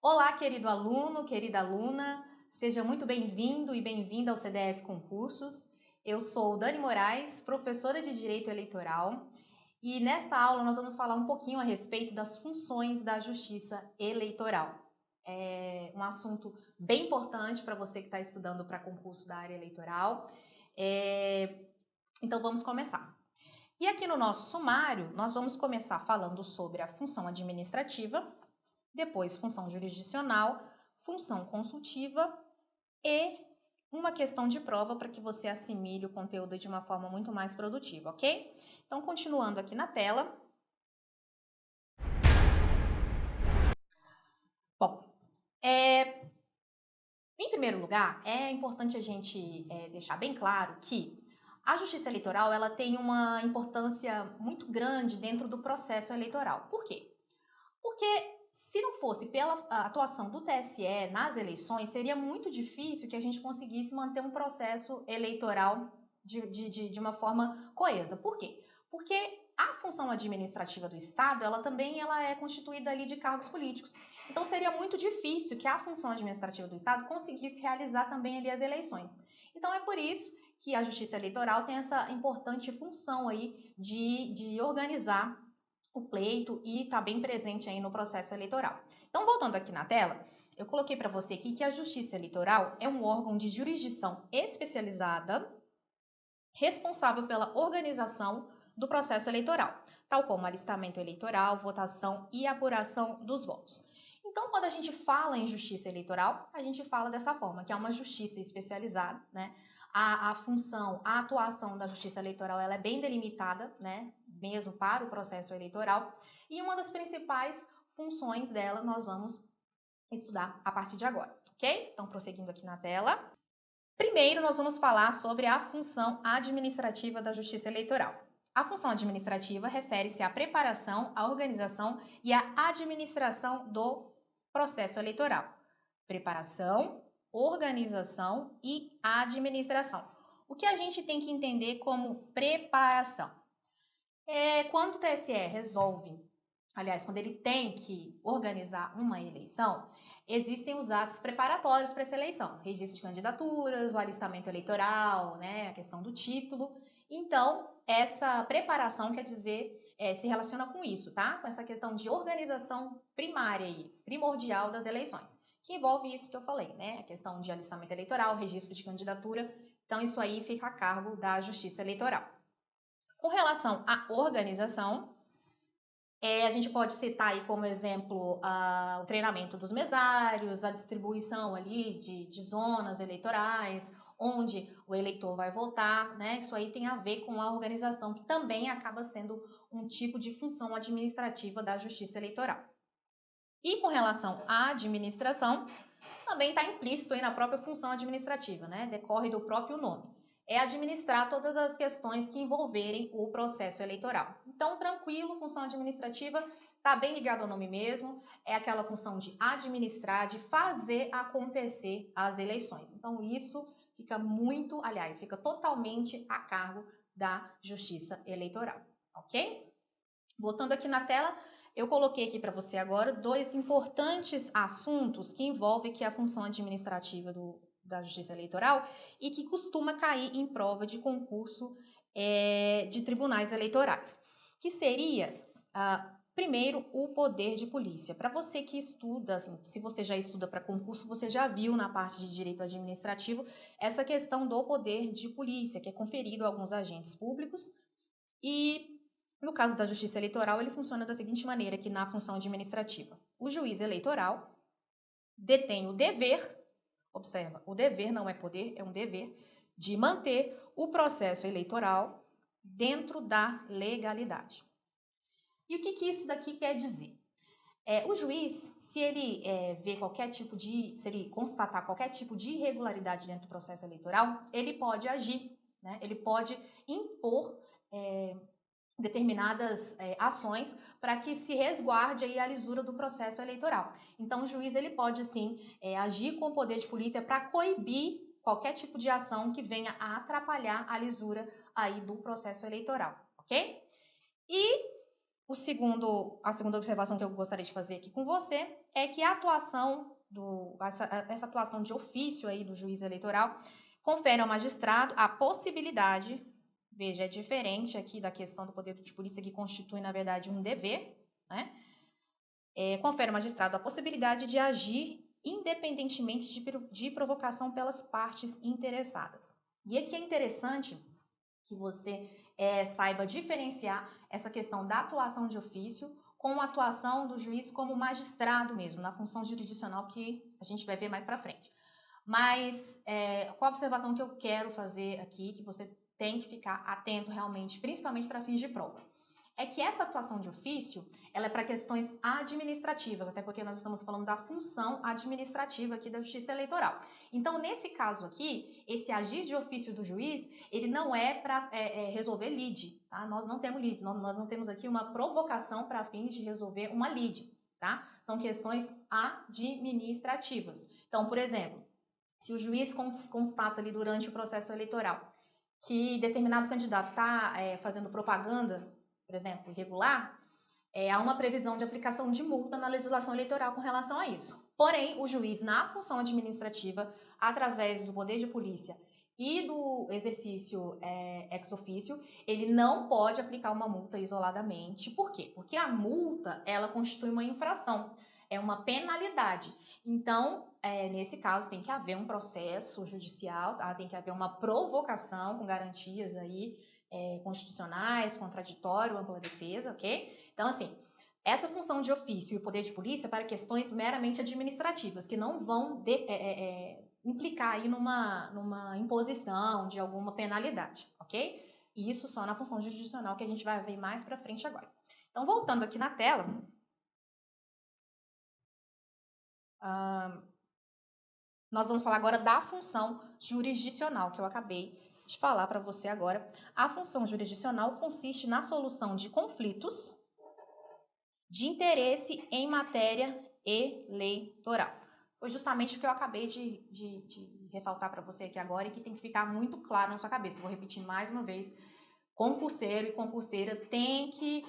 Olá, querido aluno, querida aluna, seja muito bem-vindo e bem-vinda ao CDF Concursos. Eu sou Dani Moraes, professora de Direito Eleitoral, e nesta aula nós vamos falar um pouquinho a respeito das funções da Justiça Eleitoral. É um assunto bem importante para você que está estudando para concurso da área eleitoral. Então vamos começar. E aqui no nosso sumário, nós vamos começar falando sobre a função administrativa, depois função jurisdicional, função consultiva e uma questão de prova para que você assimile o conteúdo de uma forma muito mais produtiva, ok? Então, continuando aqui na tela. Bom, em primeiro lugar, é importante a gente deixar bem claro que a Justiça Eleitoral ela tem uma importância muito grande dentro do processo eleitoral. Por quê? Porque se não fosse pela atuação do TSE nas eleições, seria muito difícil que a gente conseguisse manter um processo eleitoral de uma forma coesa. Por quê? Porque a função administrativa do Estado, ela é constituída ali de cargos políticos. Então, seria muito difícil que a função administrativa do Estado conseguisse realizar também ali as eleições. Então, é por isso que a Justiça Eleitoral tem essa importante função aí de organizar o pleito e está bem presente aí no processo eleitoral. Então, voltando aqui na tela, eu coloquei para você aqui que a Justiça Eleitoral é um órgão de jurisdição especializada responsável pela organização do processo eleitoral, tal como alistamento eleitoral, votação e apuração dos votos. Então, quando a gente fala em justiça eleitoral, a gente fala dessa forma, que é uma justiça especializada, né? A função, a atuação da justiça eleitoral, ela é bem delimitada, né? Mesmo para o processo eleitoral. E uma das principais funções dela nós vamos estudar a partir de agora, ok? Então, prosseguindo aqui na tela. Primeiro, nós vamos falar sobre a função administrativa da Justiça Eleitoral. A função administrativa refere-se à preparação, à organização e à administração do processo eleitoral. Preparação, organização e administração. O que a gente tem que entender como preparação? Quando o TSE resolve, aliás, quando ele tem que organizar uma eleição, existem os atos preparatórios para essa eleição, registro de candidaturas, o alistamento eleitoral, né, a questão do título. Então, essa preparação quer dizer, se relaciona com isso, tá? Com essa questão de organização primária e primordial das eleições, que envolve isso que eu falei, né? A questão de alistamento eleitoral, registro de candidatura. Então, isso aí fica a cargo da Justiça Eleitoral. Com relação à organização, a gente pode citar aí como exemplo o treinamento dos mesários, a distribuição ali de zonas eleitorais, onde o eleitor vai votar, né? Isso aí tem a ver com a organização, que também acaba sendo um tipo de função administrativa da Justiça Eleitoral. E com relação à administração, também está implícito aí na própria função administrativa, né? Decorre do próprio nome. É administrar todas as questões que envolverem o processo eleitoral. Então, tranquilo, função administrativa está bem ligado ao nome mesmo, é aquela função de administrar, de fazer acontecer as eleições. Então, isso fica totalmente a cargo da Justiça Eleitoral, ok? Voltando aqui na tela, eu coloquei aqui para você agora dois importantes assuntos que envolvem a função administrativa da Justiça Eleitoral e que costuma cair em prova de concurso de tribunais eleitorais, que seria, primeiro, o poder de polícia. Para você que estuda, assim, se você já estuda para concurso, você já viu na parte de direito administrativo essa questão do poder de polícia, que é conferido a alguns agentes públicos e no caso da Justiça Eleitoral, ele funciona da seguinte maneira, que na função administrativa. O juiz eleitoral detém o dever, observa, o dever não é poder, é um dever, de manter o processo eleitoral dentro da legalidade. E o que isso daqui quer dizer? O juiz, se ele se ele constatar qualquer tipo de irregularidade dentro do processo eleitoral, ele pode agir, né? Ele pode impor determinadas ações para que se resguarde aí a lisura do processo eleitoral. Então, o juiz ele pode, sim, agir com o poder de polícia para coibir qualquer tipo de ação que venha a atrapalhar a lisura aí do processo eleitoral, ok? E A segunda observação que eu gostaria de fazer aqui com você é que a atuação essa atuação de ofício aí do juiz eleitoral confere ao magistrado a possibilidade, veja, é diferente aqui da questão do poder de polícia que constitui, na verdade, um dever, né? Confere ao magistrado a possibilidade de agir independentemente de provocação pelas partes interessadas. E aqui é interessante que você saiba diferenciar essa questão da atuação de ofício com a atuação do juiz como magistrado mesmo, na função jurisdicional que a gente vai ver mais para frente. Mas qual a observação que eu quero fazer aqui, que você tem que ficar atento realmente, principalmente para fins de prova? É que essa atuação de ofício, ela é para questões administrativas, até porque nós estamos falando da função administrativa aqui da Justiça Eleitoral. Então, nesse caso aqui, esse agir de ofício do juiz, ele não é para resolver lide, tá? Nós não temos lide, nós não temos aqui uma provocação para fins de resolver uma lide, tá? São questões administrativas. Então, por exemplo, se o juiz constata ali durante o processo eleitoral que determinado candidato está fazendo propaganda, por exemplo, irregular, há uma previsão de aplicação de multa na legislação eleitoral com relação a isso. Porém, o juiz, na função administrativa, através do poder de polícia e do exercício ex officio, ele não pode aplicar uma multa isoladamente. Por quê? Porque a multa, ela constitui uma infração, é uma penalidade. Então, nesse caso, tem que haver um processo judicial, tá? Tem que haver uma provocação com garantias aí constitucionais, contraditório, ampla defesa, ok? Então, assim, essa função de ofício e o poder de polícia para questões meramente administrativas, que não vão implicar aí numa imposição de alguma penalidade, ok? E isso só na função jurisdicional que a gente vai ver mais para frente agora. Então, voltando aqui na tela, nós vamos falar agora da função jurisdicional, que eu acabei de falar para você agora. A função jurisdicional consiste na solução de conflitos de interesse em matéria eleitoral. Foi justamente o que eu acabei de ressaltar para você aqui agora e que tem que ficar muito claro na sua cabeça. Vou repetir mais uma vez. Concurseiro e concurseira tem que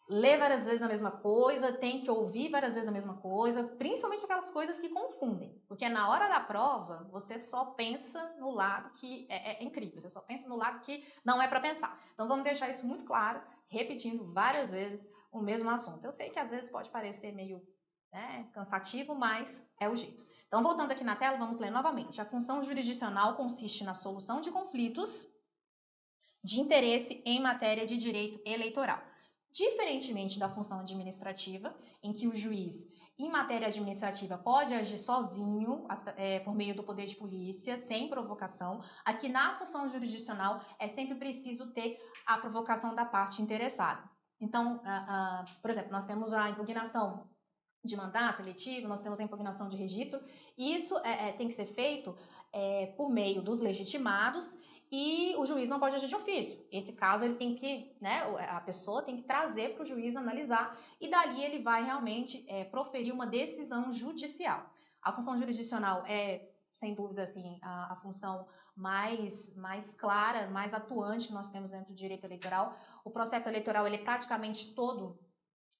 ler várias vezes a mesma coisa, tem que ouvir várias vezes a mesma coisa, principalmente aquelas coisas que confundem. Porque na hora da prova, você só pensa no lado que é incrível, você só pensa no lado que não é para pensar. Então vamos deixar isso muito claro, repetindo várias vezes o mesmo assunto. Eu sei que às vezes pode parecer meio cansativo, mas é o jeito. Então voltando aqui na tela, vamos ler novamente. A função jurisdicional consiste na solução de conflitos de interesse em matéria de direito eleitoral. Diferentemente da função administrativa, em que o juiz, em matéria administrativa, pode agir sozinho, por meio do poder de polícia, sem provocação, aqui na função jurisdicional é sempre preciso ter a provocação da parte interessada. Então, por exemplo, nós temos a impugnação de mandato eletivo, nós temos a impugnação de registro, e isso tem que ser feito por meio dos legitimados, e o juiz não pode agir de ofício. Esse caso, ele tem que, a pessoa tem que trazer para o juiz analisar e dali ele vai realmente proferir uma decisão judicial. A função jurisdicional é, sem dúvida, assim, a função mais clara, mais atuante que nós temos dentro do direito eleitoral. O processo eleitoral ele é praticamente todo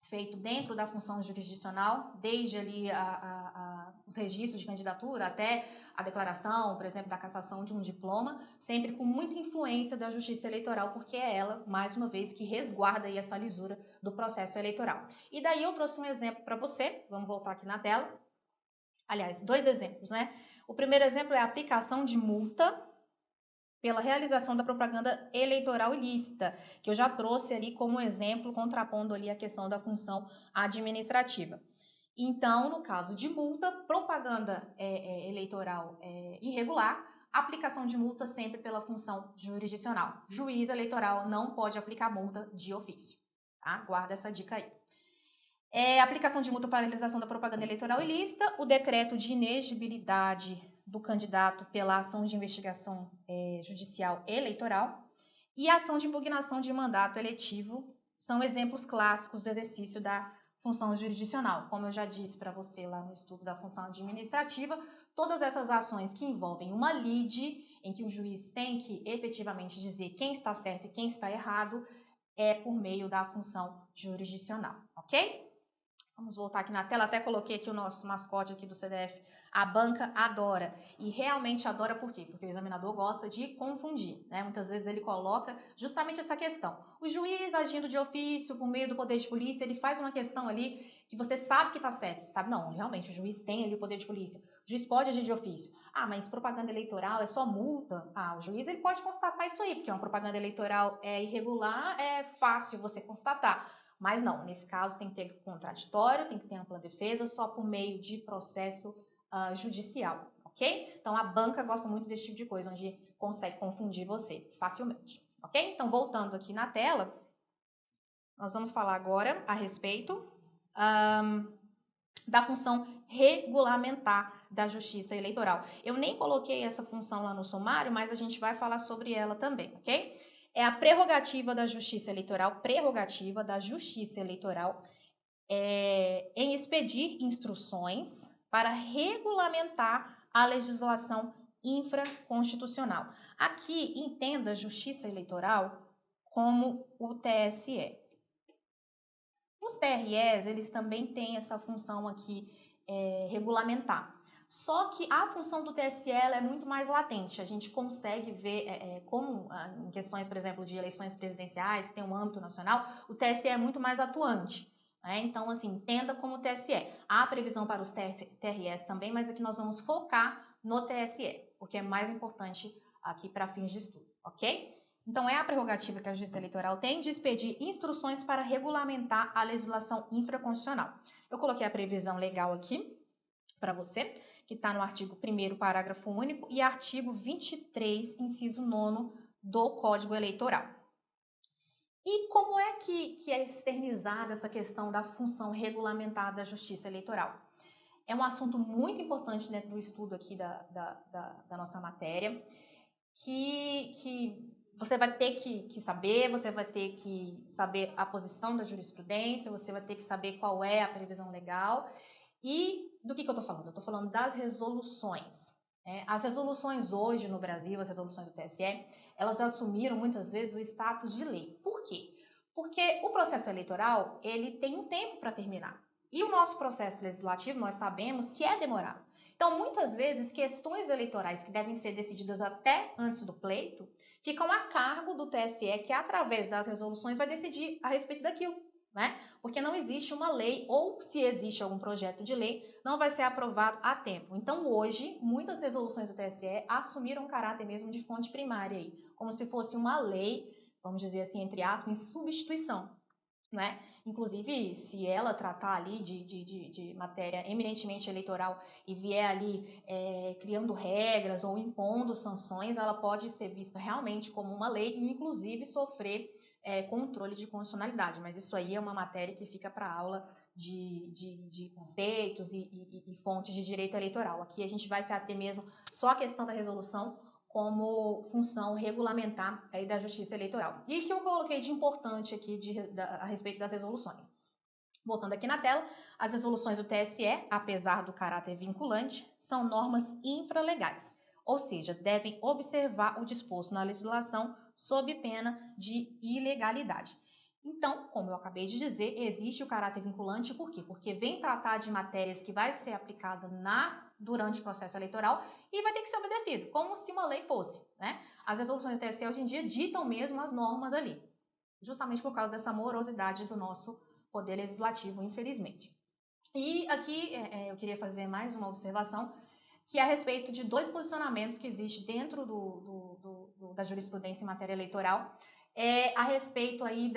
feito dentro da função jurisdicional, desde ali os registros de candidatura até a declaração, por exemplo, da cassação de um diploma, sempre com muita influência da Justiça Eleitoral, porque é ela, mais uma vez, que resguarda aí essa lisura do processo eleitoral. E daí eu trouxe um exemplo para você, vamos voltar aqui na tela. Aliás, dois exemplos, né? O primeiro exemplo é a aplicação de multa pela realização da propaganda eleitoral ilícita, que eu já trouxe ali como exemplo, contrapondo ali a questão da função administrativa. Então, no caso de multa, propaganda eleitoral irregular, aplicação de multa sempre pela função jurisdicional. Juiz eleitoral não pode aplicar multa de ofício, tá? Guarda essa dica aí. Aplicação de multa para realização da propaganda eleitoral ilícita, o decreto de inegibilidade do candidato pela ação de investigação judicial eleitoral e a ação de impugnação de mandato eletivo são exemplos clássicos do exercício da função jurisdicional. Como eu já disse para você lá no estudo da função administrativa, todas essas ações que envolvem uma lide, em que o juiz tem que efetivamente dizer quem está certo e quem está errado, é por meio da função jurisdicional, ok? Vamos voltar aqui na tela, até coloquei aqui o nosso mascote aqui do CDF. A banca adora. E realmente adora por quê? Porque o examinador gosta de confundir, né? Muitas vezes ele coloca justamente essa questão. O juiz agindo de ofício, por meio do poder de polícia, ele faz uma questão ali que você sabe que está certo. Você sabe, não, realmente, o juiz tem ali o poder de polícia. O juiz pode agir de ofício. Ah, mas propaganda eleitoral é só multa? Ah, o juiz ele pode constatar isso aí, porque uma propaganda eleitoral é irregular, é fácil você constatar. Mas não, nesse caso tem que ter contraditório, tem que ter ampla defesa, só por meio de processo judicial, ok? Então a banca gosta muito desse tipo de coisa, onde consegue confundir você facilmente, ok? Então voltando aqui na tela, nós vamos falar agora a respeito da função regulamentar da Justiça Eleitoral. Eu nem coloquei essa função lá no sumário, mas a gente vai falar sobre ela também, ok? É a prerrogativa da Justiça Eleitoral, em expedir instruções para regulamentar a legislação infraconstitucional. Aqui, entenda a Justiça Eleitoral como o TSE. Os TREs, eles também têm essa função aqui regulamentar. Só que a função do TSE é muito mais latente. A gente consegue ver, como em questões, por exemplo, de eleições presidenciais, que tem um âmbito nacional, o TSE é muito mais atuante. Né? Então, assim, entenda como o TSE. Há previsão para os TREs também, mas aqui nós vamos focar no TSE, porque é mais importante aqui para fins de estudo, ok? Então, é a prerrogativa que a Justiça Eleitoral tem de expedir instruções para regulamentar a legislação infraconstitucional. Eu coloquei a previsão legal aqui para você, que está no artigo 1º, parágrafo único, e artigo 23, inciso 9 do Código Eleitoral. E como é que é externizada essa questão da função regulamentar da Justiça Eleitoral? É um assunto muito importante dentro do estudo aqui da nossa matéria, que você vai ter que saber, você vai ter que saber a posição da jurisprudência, você vai ter que saber qual é a previsão legal. E do que eu estou falando? Eu estou falando das resoluções. As resoluções hoje no Brasil, as resoluções do TSE, elas assumiram muitas vezes o status de lei. Por quê? Porque o processo eleitoral, ele tem um tempo para terminar. E o nosso processo legislativo, nós sabemos que é demorado. Então, muitas vezes, questões eleitorais que devem ser decididas até antes do pleito, ficam a cargo do TSE, que através das resoluções vai decidir a respeito daquilo, né? Porque não existe uma lei, ou se existe algum projeto de lei, não vai ser aprovado a tempo. Então, hoje, muitas resoluções do TSE assumiram o caráter mesmo de fonte primária aí, como se fosse uma lei, vamos dizer assim, entre aspas, em substituição, né? Inclusive, se ela tratar ali de matéria eminentemente eleitoral e vier ali criando regras ou impondo sanções, ela pode ser vista realmente como uma lei e, inclusive, sofrer controle de constitucionalidade. Mas isso aí é uma matéria que fica para aula de conceitos e fontes de direito eleitoral. Aqui a gente vai se ater mesmo só à questão da resolução como função regulamentar aí da Justiça Eleitoral. E o que eu coloquei de importante aqui a respeito das resoluções? Voltando aqui na tela, as resoluções do TSE, apesar do caráter vinculante, são normas infralegais, ou seja, devem observar o disposto na legislação sob pena de ilegalidade. Então, como eu acabei de dizer, existe o caráter vinculante, por quê? Porque vem tratar de matérias que vai ser aplicada durante o processo eleitoral e vai ter que ser obedecido, como se uma lei fosse, né? As resoluções do TSE hoje em dia ditam mesmo as normas ali, justamente por causa dessa morosidade do nosso poder legislativo, infelizmente. E aqui eu queria fazer mais uma observação, que é a respeito de dois posicionamentos que existem dentro da jurisprudência em matéria eleitoral, a respeito aí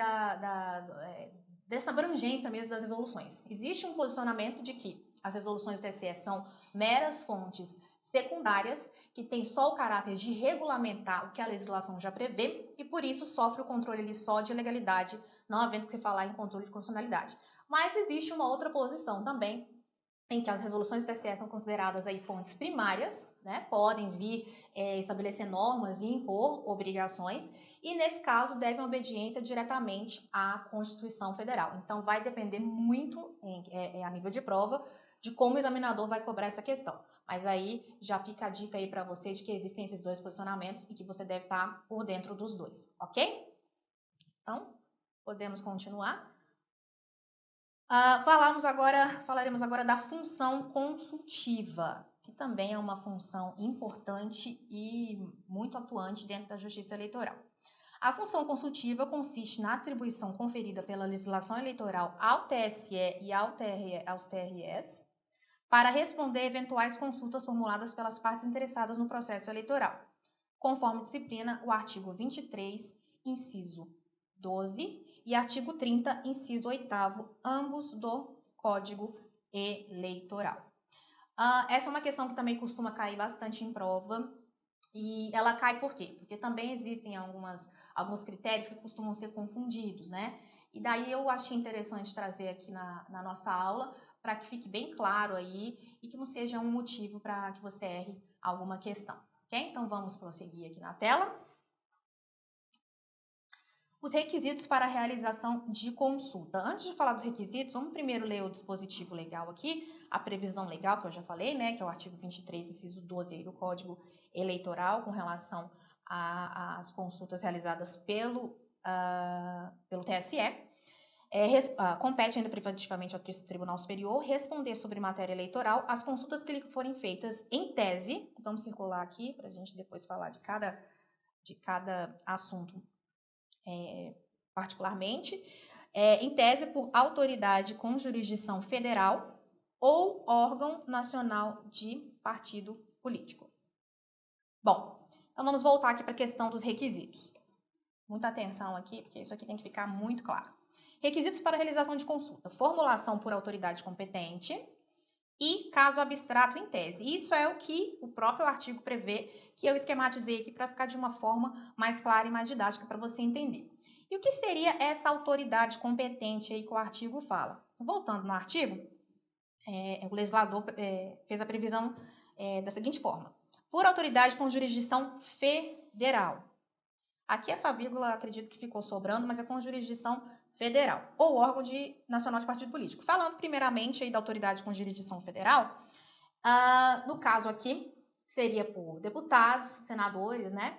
dessa abrangência mesmo das resoluções. Existe um posicionamento de que as resoluções do TSE são meras fontes secundárias, que têm só o caráter de regulamentar o que a legislação já prevê, e por isso sofre o controle ali só de legalidade, não havendo que se falar em controle de constitucionalidade. Mas existe uma outra posição também, em que as resoluções do TSE são consideradas aí fontes primárias, né? Podem vir estabelecer normas e impor obrigações, e nesse caso devem obediência diretamente à Constituição Federal. Então vai depender muito, a nível de prova, de como o examinador vai cobrar essa questão. Mas aí já fica a dica aí para você de que existem esses dois posicionamentos e que você deve estar por dentro dos dois, ok? Então, Podemos continuar. Falaremos agora da função consultiva, que também é uma função importante e muito atuante dentro da Justiça Eleitoral. A função consultiva consiste na atribuição conferida pela legislação eleitoral ao TSE e aos TREs para responder eventuais consultas formuladas pelas partes interessadas no processo eleitoral, conforme disciplina o artigo 23, inciso 12 e artigo 30, inciso 8º, ambos do Código Eleitoral. Essa é uma questão que também costuma cair bastante em prova, e ela cai por quê? Porque também existem alguns critérios que costumam ser confundidos, né? E daí eu achei interessante trazer aqui na nossa aula, para que fique bem claro aí e que não seja um motivo para que você erre alguma questão, ok? Então vamos prosseguir aqui na tela. Os requisitos para a realização de consulta. Antes de falar dos requisitos, vamos primeiro ler o dispositivo legal aqui, a previsão legal que eu já falei, né, que é o artigo 23, inciso 12 aí do Código Eleitoral, com relação às consultas realizadas pelo TSE. Compete ainda privativamente ao Tribunal Superior responder sobre matéria eleitoral as consultas que lhe forem feitas em tese. Vamos circular aqui para a gente depois falar de cada assunto particularmente, em tese por autoridade com jurisdição federal ou órgão nacional de partido político. Bom, então vamos voltar aqui para a questão dos requisitos. Muita atenção aqui, porque isso aqui tem que ficar muito claro. Requisitos para a realização de consulta: formulação por autoridade competente e caso abstrato em tese. Isso é o que o próprio artigo prevê, que eu esquematizei aqui para ficar de uma forma mais clara e mais didática para você entender. E o que seria essa autoridade competente aí que o artigo fala? Voltando no artigo, o legislador fez a previsão da seguinte forma: por autoridade com jurisdição federal. Aqui essa vírgula acredito que ficou sobrando, mas é com jurisdição federal, ou órgão nacional de partido político. Falando primeiramente aí da autoridade com jurisdição federal, no caso aqui, seria por deputados, senadores, né?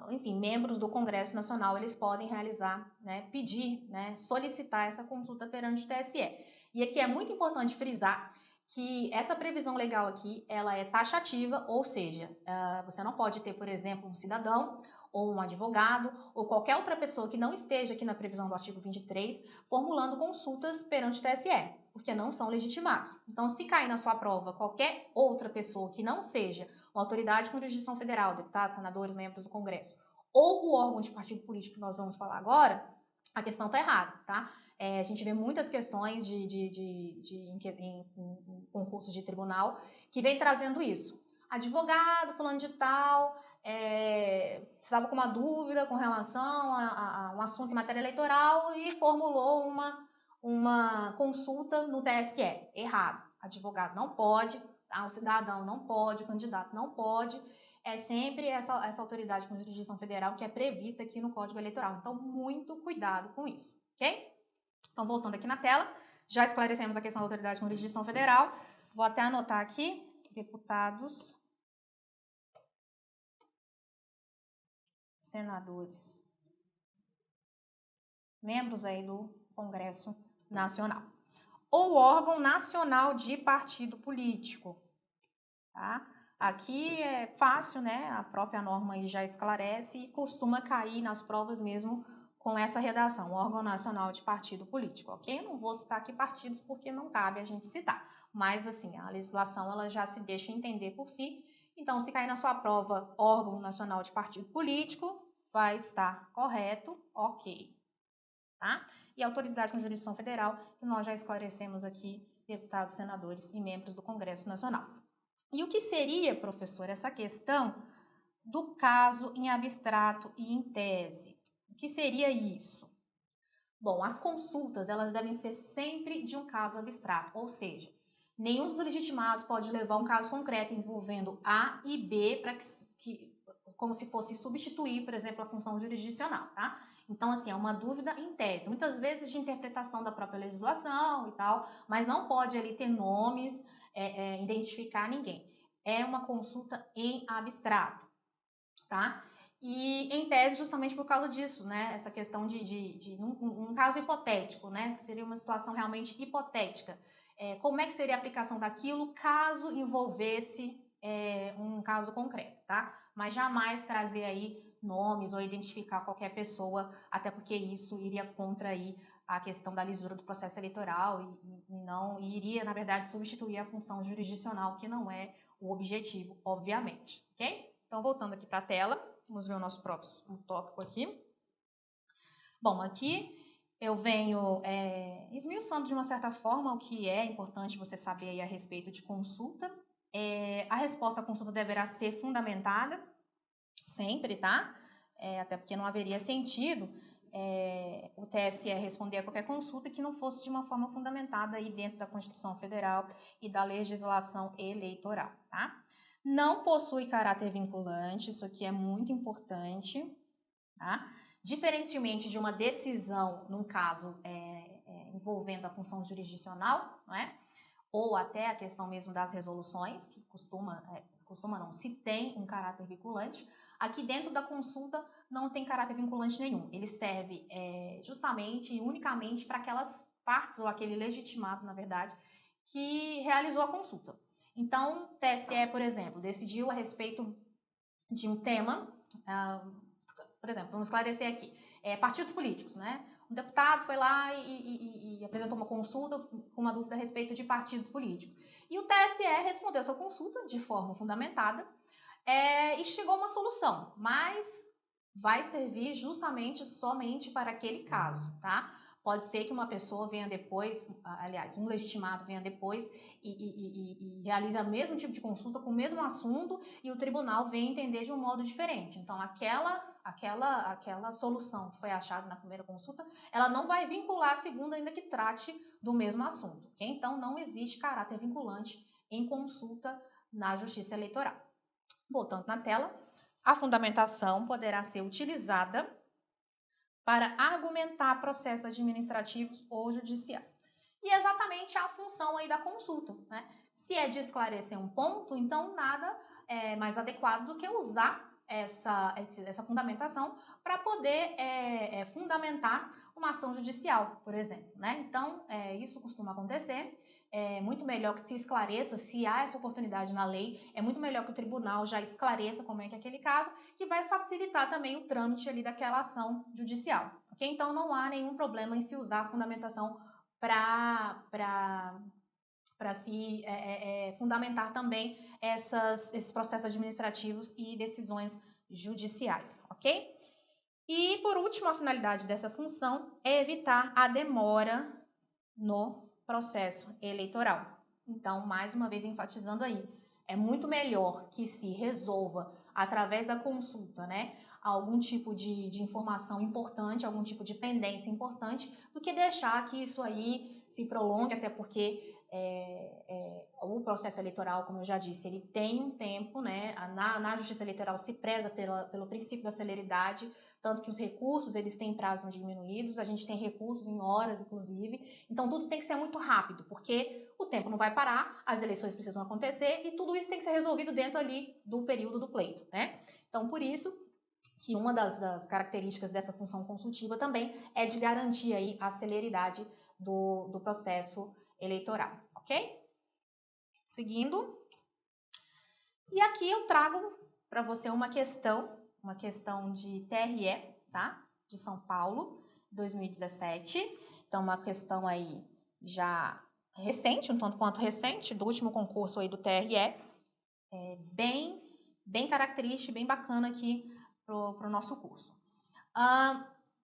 Enfim, membros do Congresso Nacional, eles podem realizar, né, pedir, né, solicitar essa consulta perante o TSE. E aqui é muito importante frisar que essa previsão legal aqui, ela é taxativa, ou seja, você não pode ter, por exemplo, um cidadão ou um advogado, ou qualquer outra pessoa que não esteja aqui na previsão do artigo 23, formulando consultas perante o TSE, porque não são legitimados. Então, se cair na sua prova qualquer outra pessoa que não seja uma autoridade com jurisdição federal, deputados, senadores, membros do Congresso, ou o órgão de partido político que nós vamos falar agora, a questão está errada, tá? A gente vê muitas questões em concursos de tribunal que vem trazendo isso. Advogado, fulano de tal, estava com uma dúvida com relação a um assunto em matéria eleitoral e formulou uma consulta no TSE. Errado. Advogado não pode, o cidadão não pode, o candidato não pode. É sempre essa autoridade com jurisdição federal que é prevista aqui no Código Eleitoral. Então, muito cuidado com isso, ok? Então, voltando aqui na tela, já esclarecemos a questão da autoridade com jurisdição federal. Vou até anotar aqui, deputados, senadores, membros aí do Congresso Nacional. Ou órgão nacional de partido político, tá? Aqui é fácil, né? A própria norma aí já esclarece e costuma cair nas provas mesmo com essa redação, órgão nacional de partido político, ok? Eu não vou citar aqui partidos porque não cabe a gente citar, mas assim, a legislação ela já se deixa entender por si. Então, se cair na sua prova órgão nacional de partido político, vai estar correto, ok, tá? E a autoridade com jurisdição federal, que nós já esclarecemos aqui, deputados, senadores e membros do Congresso Nacional. E o que seria, professor, essa questão do caso em abstrato e em tese? O que seria isso? Bom, as consultas, elas devem ser sempre de um caso abstrato, ou seja, nenhum dos legitimados pode levar um caso concreto envolvendo A e B para como se fosse substituir, por exemplo, a função jurisdicional, tá? Então, assim, é uma dúvida em tese, muitas vezes de interpretação da própria legislação e tal, mas não pode ali ter nomes, identificar ninguém. É uma consulta em abstrato, tá? E em tese, justamente por causa disso, né? Essa questão de um caso hipotético, né? Que seria uma situação realmente hipotética. Como é que seria a aplicação daquilo caso envolvesse um caso concreto, tá? Mas jamais trazer aí nomes ou identificar qualquer pessoa, até porque isso iria contra aí a questão da lisura do processo eleitoral e iria, na verdade, substituir a função jurisdicional, que não é o objetivo, obviamente, ok? Então, voltando aqui para a tela. Vamos ver o nosso próximo tópico aqui. Bom, aqui eu venho esmiuçando de uma certa forma o que é importante você saber aí a respeito de consulta. A resposta à consulta deverá ser fundamentada, sempre, tá? Até porque não haveria sentido o TSE responder a qualquer consulta que não fosse de uma forma fundamentada aí dentro da Constituição Federal e da legislação eleitoral, tá? Não possui caráter vinculante, isso aqui é muito importante, tá? Diferentemente de uma decisão, num caso envolvendo a função jurisdicional, não é? Ou até a questão mesmo das resoluções, que se tem um caráter vinculante. Aqui dentro da consulta não tem caráter vinculante nenhum. Ele serve justamente e unicamente para aquelas partes, ou aquele legitimado, na verdade, que realizou a consulta. Então, TSE, por exemplo, decidiu a respeito de um tema, por exemplo, vamos esclarecer aqui, partidos políticos, né? Um deputado foi lá e apresentou uma consulta com uma dúvida a respeito de partidos políticos. E o TSE respondeu essa consulta de forma fundamentada e chegou a uma solução, mas vai servir justamente somente para aquele caso, tá? Pode ser que uma pessoa venha depois, aliás, um legitimado venha depois e realize o mesmo tipo de consulta com o mesmo assunto e o tribunal venha entender de um modo diferente. Então, aquela solução que foi achada na primeira consulta, ela não vai vincular a segunda, ainda que trate do mesmo assunto. Okay? Então, não existe caráter vinculante em consulta na Justiça Eleitoral. Voltando na tela, a fundamentação poderá ser utilizada para argumentar processos administrativos ou judiciais. E é exatamente a função aí da consulta, né? Se é de esclarecer um ponto, então nada é mais adequado do que usar essa fundamentação para poder fundamentar uma ação judicial, por exemplo, né? Então, isso costuma acontecer. É muito melhor que se esclareça, se há essa oportunidade na lei, é muito melhor que o tribunal já esclareça como é que é aquele caso, que vai facilitar também o trâmite ali daquela ação judicial, ok? Então, não há nenhum problema em se usar a fundamentação para se fundamentar também esses processos administrativos e decisões judiciais, ok? E, por último, a finalidade dessa função é evitar a demora no processo eleitoral. Então, mais uma vez enfatizando aí, é muito melhor que se resolva através da consulta, né, algum tipo de informação importante, algum tipo de pendência importante, do que deixar que isso aí se prolongue, até porque o processo eleitoral, como eu já disse, ele tem um tempo, né? Na Justiça Eleitoral se preza pelo princípio da celeridade, tanto que os recursos eles têm prazos diminuídos, a gente tem recursos em horas, inclusive, então tudo tem que ser muito rápido, porque o tempo não vai parar, as eleições precisam acontecer e tudo isso tem que ser resolvido dentro ali do período do pleito, né? Então, por isso que uma das características dessa função consultiva também é de garantir aí a celeridade do processo eleitoral, ok? Seguindo. E aqui eu trago para você uma questão de TRE, tá? De São Paulo, 2017. Então, uma questão aí já recente, um tanto quanto recente, do último concurso aí do TRE. Bem característica, bem bacana aqui pro nosso curso.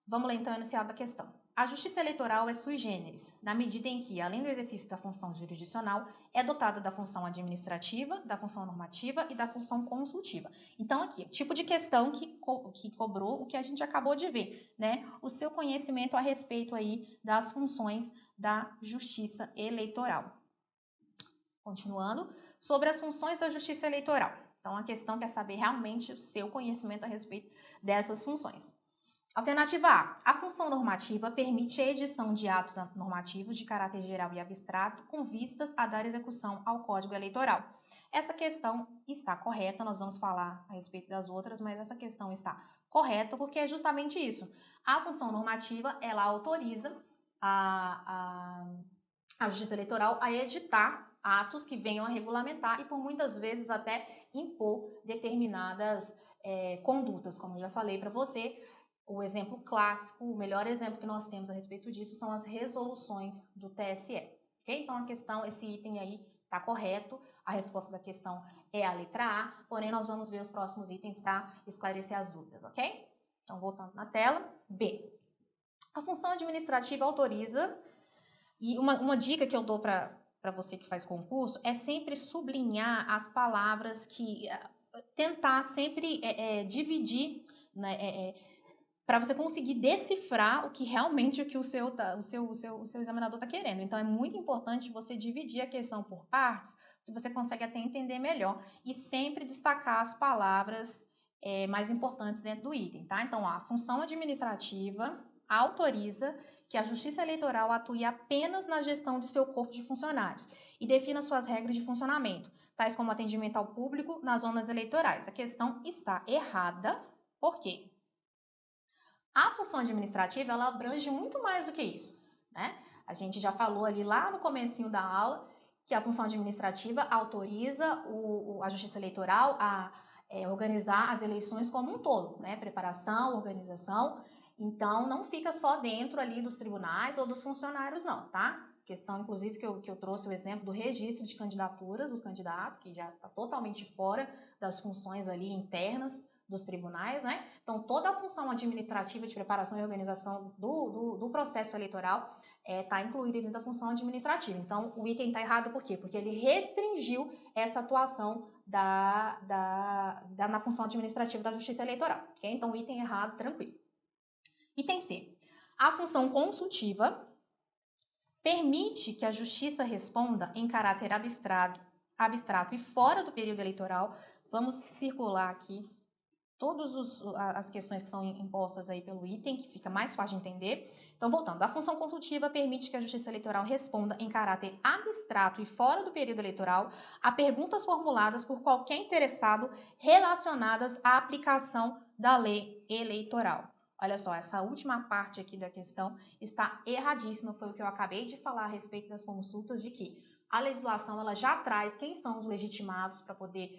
Vamos ler então o enunciado da questão. A Justiça Eleitoral é sui generis, na medida em que, além do exercício da função jurisdicional, é dotada da função administrativa, da função normativa e da função consultiva. Então, aqui, o tipo de questão que cobrou o que a gente acabou de ver, né? O seu conhecimento a respeito aí das funções da Justiça Eleitoral. Continuando, sobre as funções da Justiça Eleitoral. Então, a questão quer saber realmente o seu conhecimento a respeito dessas funções. Alternativa A. A função normativa permite a edição de atos normativos de caráter geral e abstrato com vistas a dar execução ao Código Eleitoral. Essa questão está correta, nós vamos falar a respeito das outras, mas essa questão está correta porque é justamente isso. A função normativa, ela autoriza a Justiça Eleitoral a editar atos que venham a regulamentar e por muitas vezes até impor determinadas condutas, como eu já falei para você. O exemplo clássico, o melhor exemplo que nós temos a respeito disso são as resoluções do TSE. Okay? Então, a questão, esse item aí está correto, a resposta da questão é a letra A, porém nós vamos ver os próximos itens para esclarecer as dúvidas, ok? Então, voltando na tela, B. A função administrativa autoriza, e uma dica que eu dou para você que faz concurso é sempre sublinhar as palavras tentar sempre dividir, né, para você conseguir decifrar o que realmente o seu examinador está querendo. Então, é muito importante você dividir a questão por partes, que você consegue até entender melhor, e sempre destacar as palavras mais importantes dentro do item, tá? Então, a função administrativa autoriza que a Justiça Eleitoral atue apenas na gestão de seu corpo de funcionários e defina suas regras de funcionamento, tais como atendimento ao público nas zonas eleitorais. A questão está errada, por quê? A função administrativa, ela abrange muito mais do que isso, né? A gente já falou ali lá no comecinho da aula que a função administrativa autoriza a Justiça Eleitoral a organizar as eleições como um todo, né? Preparação, organização. Então, não fica só dentro ali dos tribunais ou dos funcionários, não, tá? Questão, inclusive, que eu trouxe o exemplo do registro de candidaturas dos candidatos, que já está totalmente fora das funções ali internas dos tribunais, né? Então, toda a função administrativa de preparação e organização do processo eleitoral está incluída dentro da função administrativa. Então, o item está errado por quê? Porque ele restringiu essa atuação na função administrativa da Justiça Eleitoral. Okay? Então, o item errado, tranquilo. Item C. A função consultiva permite que a Justiça responda em caráter abstrato e fora do período eleitoral. Vamos circular aqui todas as questões que são impostas aí pelo item, que fica mais fácil de entender. Então, voltando, a função consultiva permite que a Justiça Eleitoral responda em caráter abstrato e fora do período eleitoral a perguntas formuladas por qualquer interessado relacionadas à aplicação da lei eleitoral. Olha só, essa última parte aqui da questão está erradíssima, foi o que eu acabei de falar a respeito das consultas, de que a legislação ela já traz quem são os legitimados para poder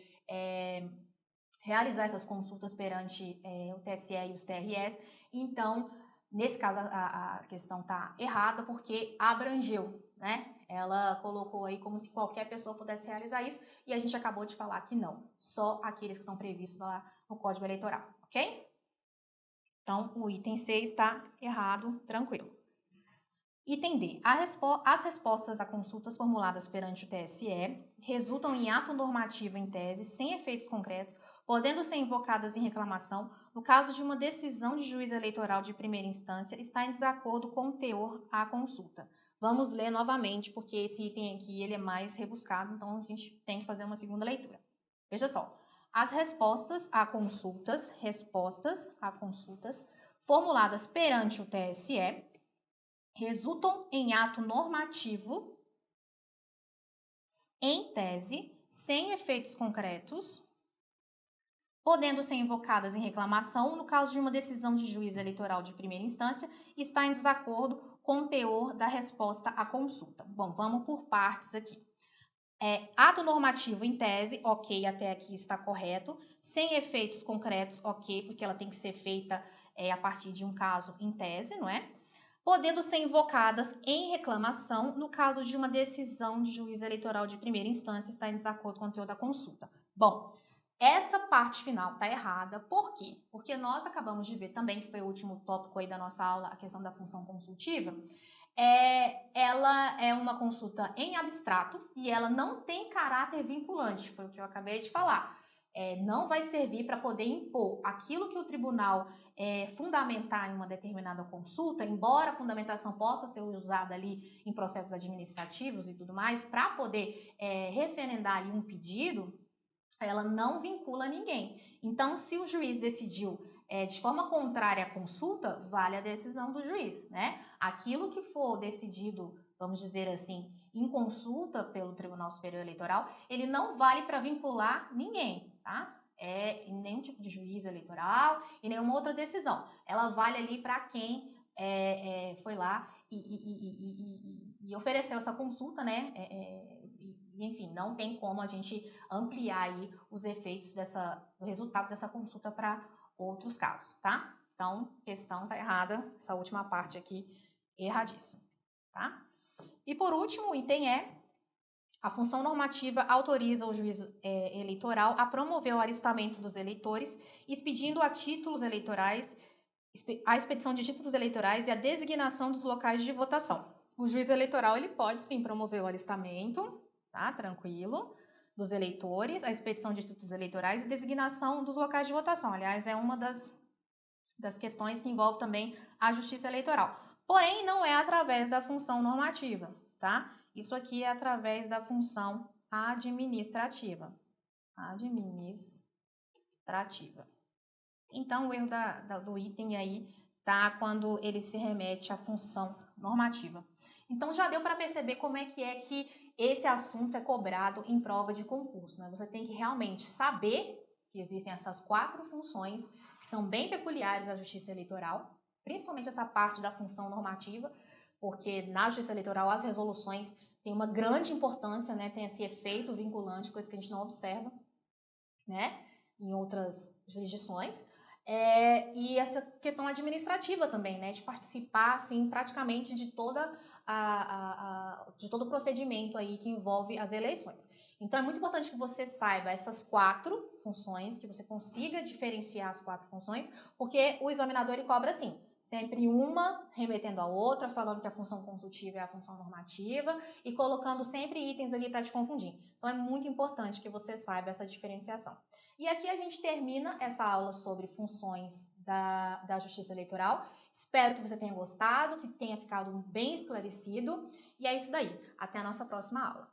realizar essas consultas perante o TSE e os TRS. Então, nesse caso, a questão está errada porque abrangeu, né? Ela colocou aí como se qualquer pessoa pudesse realizar isso e a gente acabou de falar que não, só aqueles que estão previstos lá no Código Eleitoral, ok? Então, o item C está errado, tranquilo. Item D. As respostas a consultas formuladas perante o TSE resultam em ato normativo em tese, sem efeitos concretos, podendo ser invocadas em reclamação, no caso de uma decisão de juiz eleitoral de primeira instância estar em desacordo com o teor à consulta. Vamos ler novamente, porque esse item aqui ele é mais rebuscado, então a gente tem que fazer uma segunda leitura. Veja só. As respostas a consultas formuladas perante o TSE resultam em ato normativo, em tese, sem efeitos concretos, podendo ser invocadas em reclamação no caso de uma decisão de juiz eleitoral de primeira instância está em desacordo com o teor da resposta à consulta. Bom, vamos por partes aqui. Ato normativo em tese, ok, até aqui está correto. Sem efeitos concretos, ok, porque ela tem que ser feita a partir de um caso em tese, não é? Podendo ser invocadas em reclamação no caso de uma decisão de juiz eleitoral de primeira instância está em desacordo com o teor da consulta. Bom, essa parte final está errada. Por quê? Porque nós acabamos de ver também, que foi o último tópico aí da nossa aula, a questão da função consultiva. Ela é uma consulta em abstrato e ela não tem caráter vinculante, foi o que eu acabei de falar. Não vai servir para poder impor aquilo que o tribunal fundamentar em uma determinada consulta, embora a fundamentação possa ser usada ali em processos administrativos e tudo mais, para poder referendar ali um pedido, ela não vincula ninguém. Então, se o juiz decidiu de forma contrária à consulta, vale a decisão do juiz, né? Aquilo que for decidido, vamos dizer assim, em consulta pelo Tribunal Superior Eleitoral, ele não vale para vincular ninguém, tá? Em nenhum tipo de juiz eleitoral e nenhuma outra decisão. Ela vale ali para quem foi lá e ofereceu essa consulta, né? Enfim, não tem como a gente ampliar aí os efeitos do resultado dessa consulta para outros casos, tá? Então, questão tá errada, essa última parte aqui, erradíssima, tá? E por último, o item a função normativa autoriza o juiz eleitoral a promover o alistamento dos eleitores, expedindo a títulos eleitorais, a expedição de títulos eleitorais e a designação dos locais de votação. O juiz eleitoral, ele pode sim promover o alistamento, tá? Tranquilo, dos eleitores, a expedição de títulos eleitorais e designação dos locais de votação. Aliás, é uma das questões que envolve também a justiça eleitoral. Porém, não é através da função normativa, tá? Isso aqui é através da função administrativa. Então, o erro do item aí tá quando ele se remete à função normativa. Então, já deu para perceber como é que esse assunto é cobrado em prova de concurso, né? Você tem que realmente saber que existem essas 4 funções que são bem peculiares à justiça eleitoral, principalmente essa parte da função normativa, porque na justiça eleitoral as resoluções têm uma grande importância, né? Tem esse efeito vinculante, coisa que a gente não observa, né? Em outras jurisdições. E essa questão administrativa também, né? De participar, assim, praticamente de todo o procedimento aí que envolve as eleições. Então, é muito importante que você saiba essas 4 funções, que você consiga diferenciar as 4 funções, porque o examinador ele cobra assim, sempre uma remetendo a outra, falando que a função consultiva é a função normativa e colocando sempre itens ali para te confundir. Então, é muito importante que você saiba essa diferenciação. E aqui a gente termina essa aula sobre funções da Justiça Eleitoral. Espero que você tenha gostado, que tenha ficado bem esclarecido. E é isso daí. Até a nossa próxima aula.